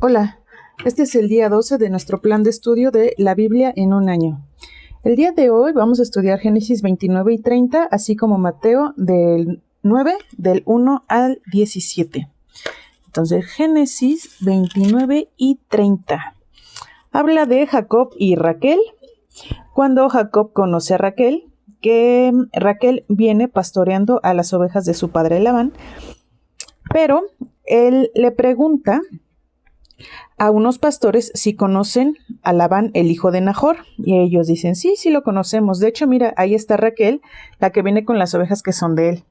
Hola, este es el día 12 de nuestro plan de estudio de la Biblia en un año. El día de hoy vamos a estudiar Génesis 29 y 30, así como Mateo del 9, del 1 al 17. Entonces, Génesis 29 y 30. Habla de Jacob y Raquel. Cuando Jacob conoce a Raquel, que Raquel viene pastoreando a las ovejas de su padre Labán, pero él le pregunta a unos pastores si conocen a Labán, el hijo de Nahor, y ellos dicen, sí lo conocemos. De hecho, mira, ahí está Raquel, la que viene con las ovejas que son de él.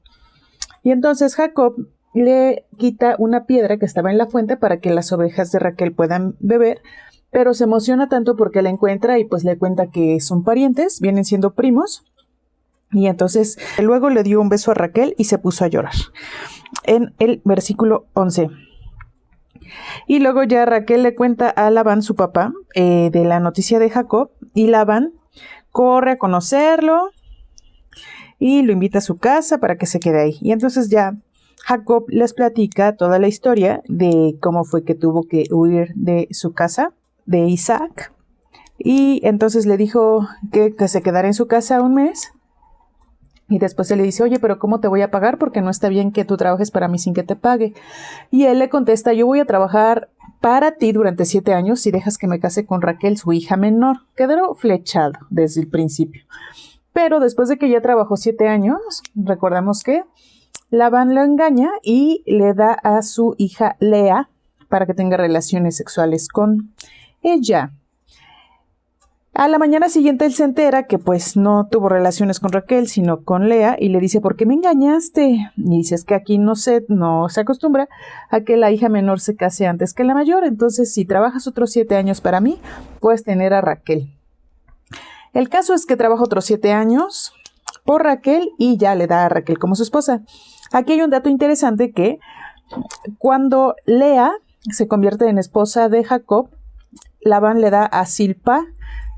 Y entonces Jacob le quita una piedra que estaba en la fuente para que las ovejas de Raquel puedan beber, pero se emociona tanto porque la encuentra y pues le cuenta que son parientes, vienen siendo primos, y entonces luego le dio un beso a Raquel y se puso a llorar. En el versículo 11. Y luego ya Raquel le cuenta a Labán, su papá, de la noticia de Jacob, y Labán corre a conocerlo y lo invita a su casa para que se quede ahí. Y entonces ya Jacob les platica toda la historia de cómo fue que tuvo que huir de su casa, de Isaac, y entonces le dijo que se quedara en su casa un mes. Y después él le dice, oye, pero ¿cómo te voy a pagar? Porque no está bien que tú trabajes para mí sin que te pague. Y él le contesta, yo voy a trabajar para ti durante 7 años si dejas que me case con Raquel, su hija menor. Quedó flechado desde el principio. Pero después de que ya trabajó 7 años, recordamos que Labán lo engaña y le da a su hija Lea para que tenga relaciones sexuales con ella. A la mañana siguiente él se entera que pues no tuvo relaciones con Raquel, sino con Lea, y le dice, ¿por qué me engañaste? Y dice, es que aquí no se acostumbra a que la hija menor se case antes que la mayor, entonces si trabajas otros 7 años para mí, puedes tener a Raquel. El caso es que trabaja otros 7 años por Raquel y ya le da a Raquel como su esposa. Aquí hay un dato interesante que cuando Lea se convierte en esposa de Jacob, Labán le da a Zilpa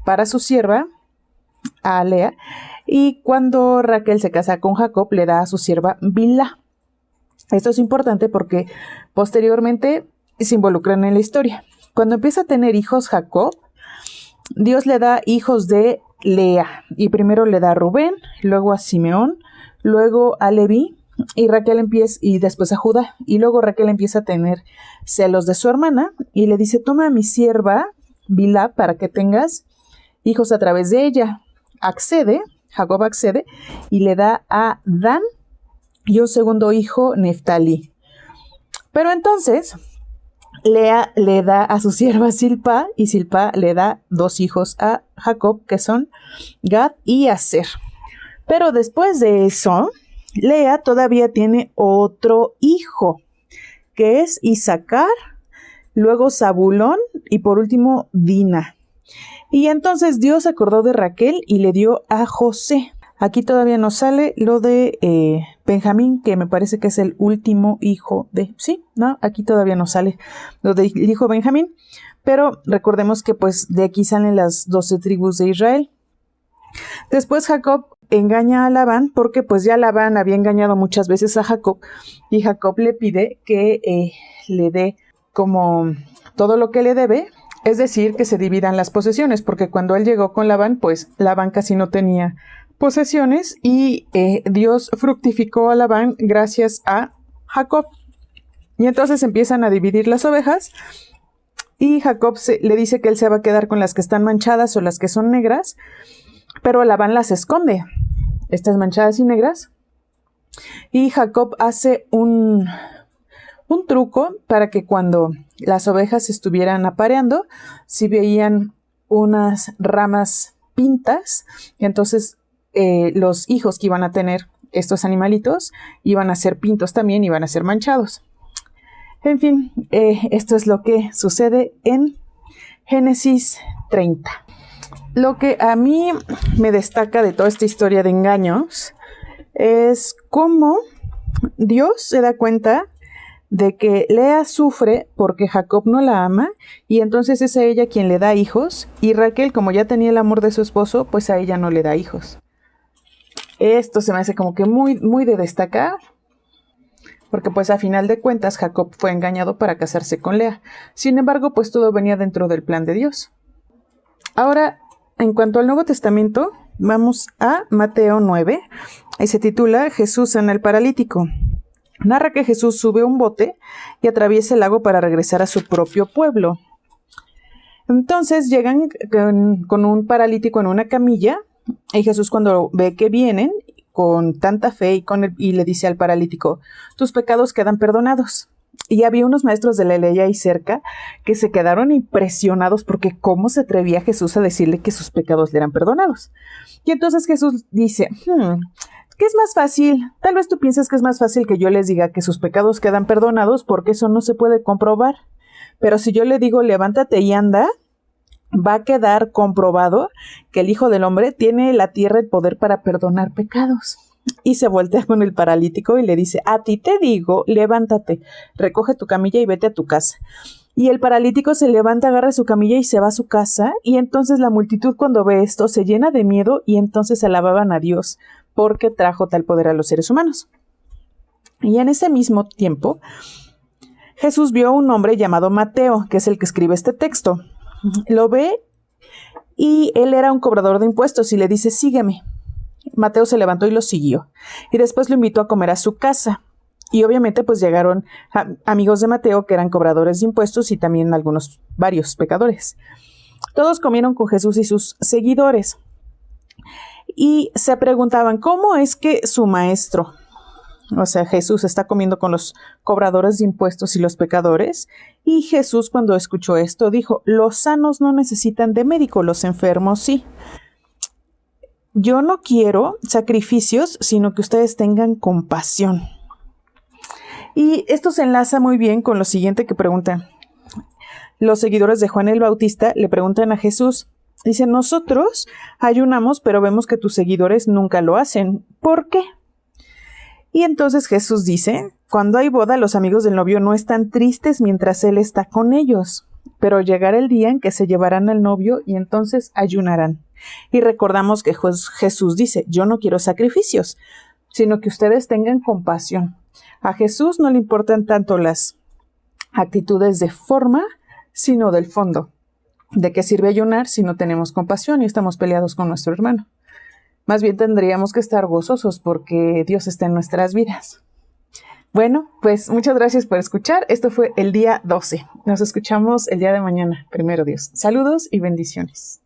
para su sierva, a Lea, y cuando Raquel se casa con Jacob, le da a su sierva Bilha. Esto es importante porque posteriormente se involucran en la historia. Cuando empieza a tener hijos Jacob, Dios le da hijos de Lea, y primero le da a Rubén, luego a Simeón, luego a Leví, y después a Judá, y luego Raquel empieza a tener celos de su hermana, y le dice, toma a mi sierva Bilha para que tengas hijos a través de ella. Jacob accede y le da a Dan y un segundo hijo, Neftalí. Pero entonces Lea le da a su sierva Zilpa y Zilpa le da 2 hijos a Jacob, que son Gad y Aser. Pero después de eso, Lea todavía tiene otro hijo, que es Isaacar, luego Zabulón y por último Dina. Y entonces Dios se acordó de Raquel y le dio a José. Aquí todavía no sale lo de Benjamín, que me parece que es el último hijo de... Sí, no, aquí todavía no sale lo del hijo Benjamín. Pero recordemos que pues de aquí salen las 12 tribus de Israel. Después Jacob engaña a Labán porque pues ya Labán había engañado muchas veces a Jacob. Y Jacob le pide que le dé como todo lo que le debe. Es decir, que se dividan las posesiones, porque cuando él llegó con Labán, pues Labán casi no tenía posesiones y Dios fructificó a Labán gracias a Jacob. Y entonces empiezan a dividir las ovejas y Jacob le dice que él se va a quedar con las que están manchadas o las que son negras, pero Labán las esconde, estas manchadas y negras. Y Jacob hace un truco para que cuando las ovejas estuvieran apareando, si veían unas ramas pintas, entonces los hijos que iban a tener estos animalitos iban a ser pintos también, iban a ser manchados. En fin, esto es lo que sucede en Génesis 30. Lo que a mí me destaca de toda esta historia de engaños es cómo Dios se da cuenta de que Lea sufre porque Jacob no la ama y entonces es a ella quien le da hijos, y Raquel, como ya tenía el amor de su esposo, pues a ella no le da hijos. Esto se me hace como que muy, muy de destacar, porque pues a final de cuentas Jacob fue engañado para casarse con Lea. Sin embargo, pues todo venía dentro del plan de Dios. Ahora, en cuanto al Nuevo Testamento, vamos a Mateo 9, y se titula Jesús sana al paralítico. Narra que Jesús sube a un bote y atraviesa el lago para regresar a su propio pueblo. Entonces llegan con un paralítico en una camilla, y Jesús, cuando ve que vienen con tanta fe y le dice al paralítico: tus pecados quedan perdonados. Y había unos maestros de la ley ahí cerca que se quedaron impresionados porque cómo se atrevía Jesús a decirle que sus pecados le eran perdonados. Y entonces Jesús dice: ¿qué es más fácil? Tal vez tú piensas que es más fácil que yo les diga que sus pecados quedan perdonados, porque eso no se puede comprobar. Pero si yo le digo levántate y anda, va a quedar comprobado que el Hijo del Hombre tiene en la tierra el poder para perdonar pecados. Y se voltea con el paralítico y le dice: a ti te digo, levántate, recoge tu camilla y vete a tu casa. Y el paralítico se levanta, agarra su camilla y se va a su casa. Y entonces la multitud, cuando ve esto, se llena de miedo y entonces alababan a Dios porque trajo tal poder a los seres humanos. Y en ese mismo tiempo, Jesús vio a un hombre llamado Mateo, que es el que escribe este texto. Lo ve y él era un cobrador de impuestos y le dice: sígueme. Mateo se levantó y lo siguió, y después lo invitó a comer a su casa. Y obviamente pues llegaron amigos de Mateo que eran cobradores de impuestos y también varios pecadores. Todos comieron con Jesús y sus seguidores y se preguntaban: ¿cómo es que su maestro, o sea, Jesús, está comiendo con los cobradores de impuestos y los pecadores? Y Jesús, cuando escuchó esto, dijo: los sanos no necesitan de médico, los enfermos sí. Yo no quiero sacrificios, sino que ustedes tengan compasión. Y esto se enlaza muy bien con lo siguiente que preguntan. Los seguidores de Juan el Bautista le preguntan a Jesús, dicen: nosotros ayunamos, pero vemos que tus seguidores nunca lo hacen. ¿Por qué? Y entonces Jesús dice: cuando hay boda, los amigos del novio no están tristes mientras él está con ellos, pero llegará el día en que se llevarán al novio y entonces ayunarán. Y recordamos que Jesús dice: yo no quiero sacrificios, sino que ustedes tengan compasión. A Jesús no le importan tanto las actitudes de forma, sino del fondo. ¿De qué sirve ayunar si no tenemos compasión y estamos peleados con nuestro hermano? Más bien tendríamos que estar gozosos porque Dios está en nuestras vidas. Bueno, pues muchas gracias por escuchar. Esto fue el día 12. Nos escuchamos el día de mañana, primero Dios. Saludos y bendiciones.